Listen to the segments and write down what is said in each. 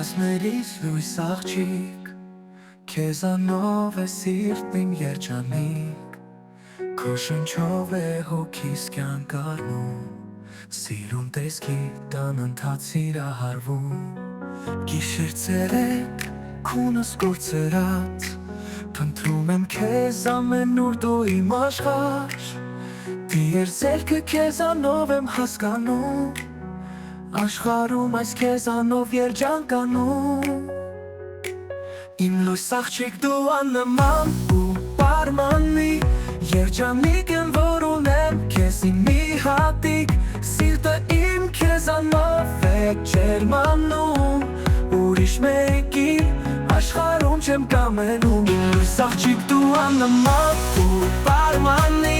Երազներից լույս աղջիկ, քեզանով է սիրտն իմ երջանիկ, քո շնչով է հոգիս կյանք առնում, սիրուն տեսքի տան ընթաց սիրահարվում, գիշեր ցերեկ քունս գործերած, փնտրում եմ քեզ ամենուր դու իմ աշխարհ, դիերձերքը քեզանով եմ հասկանում, աշխարհում այս քեզանով երջանկանում, իմ լույս աղջիկ դու աննման ու պարմանի, երջանիկ եմ որ ունեմ քեզ իմ մի հատիկ, սիրտը իմ քեզանով է ջերմանում, ուրիշ մեկի աշխարհում չեմ կամենում, իմ լույս աղջիկ դու աննման ու պարմանի,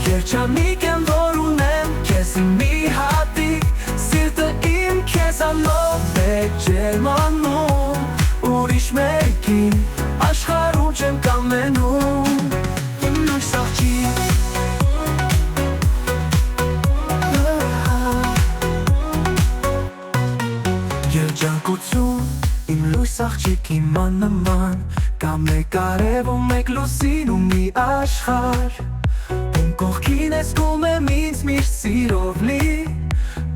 երջանիկ եմ որ ունեմ քեզ իմ մի հատիկ, սիրտը իմ քեզանով է ջերմանում, ուրիշ մեկին աշխարհում չեմ կամենում, իմ լույս աղջիկ, երջանկություն, իմ լույս աղջիկ իմ աննման, կա մեկ արևում մեկ լուսին ու մի աշխարհ, ում կողքին ես գում եմ ինձ միշտ սիրով լի,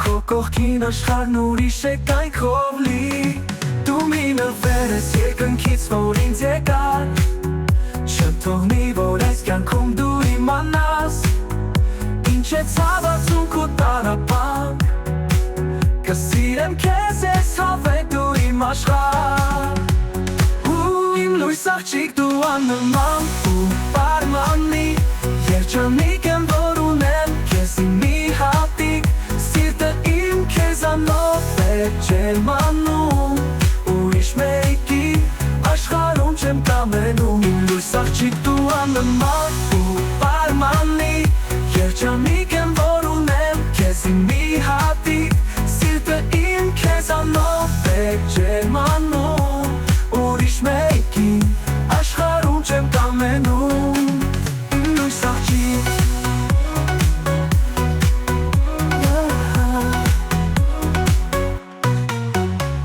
քո կողքին աշխարհն ուրիշ է կայքով լի, դու մի նվեր ես երկնքից որ ինձ եկար, չթողնի որ այս կյանքում դու իմանաս, ինչ է ցավացում քո տառապանք, կսիրեմ քեզ ես հավեք դու իմ աշխարհ, իմ լույս աղջիկ դու աննման ու պարմանի, երջանիկ եմ որ ունեմ քեզ իմ մի հատիկ, սիրտը իմ քեզանով է ջերմանում, ուրիշ մեկի աշխարհում չեմ կամենում, իմ լույս աղջիկ դու աննման ու պարմանի, երջանիկ եմ որ ունեմ քեզ իմ մի հատիկ, սիրտը իմ քեզանով է ջերմանում, ուրիշ մեկի աշխարհում չեմ կամենում, իմ լույս աղջիկ,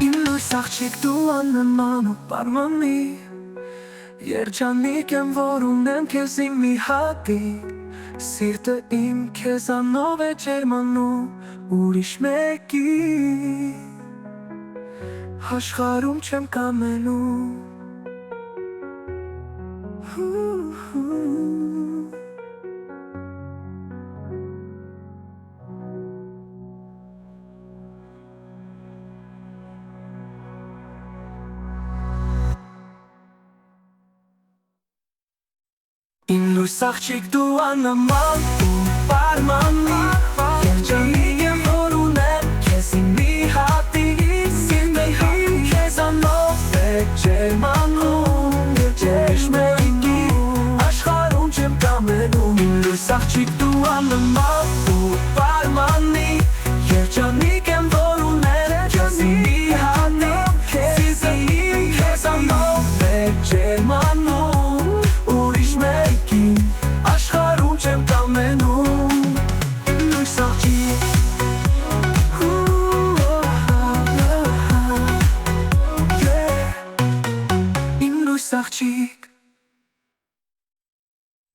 իմ լույս աղջիկ դու աննման ու պարմանի, երջանիկ եմ որ ունեմ քեզ իմ մի հատիկ, սիրտը իմ քեզանով է ջերմանում, ուրիշ մեկի աշխարհում չեմ կամենում, իմ լույս աղջիկ դու աննման ու պարմանի, երջանիկ եմ որ ունեմ քեզ իմ մի հատիկ, սիրտը իմ քեզանով է ջերմանում, ուրիշ մեկի աշխարհում չեմ կամենում, իմ լույս աղջիկ դու աննման ու պարմանի,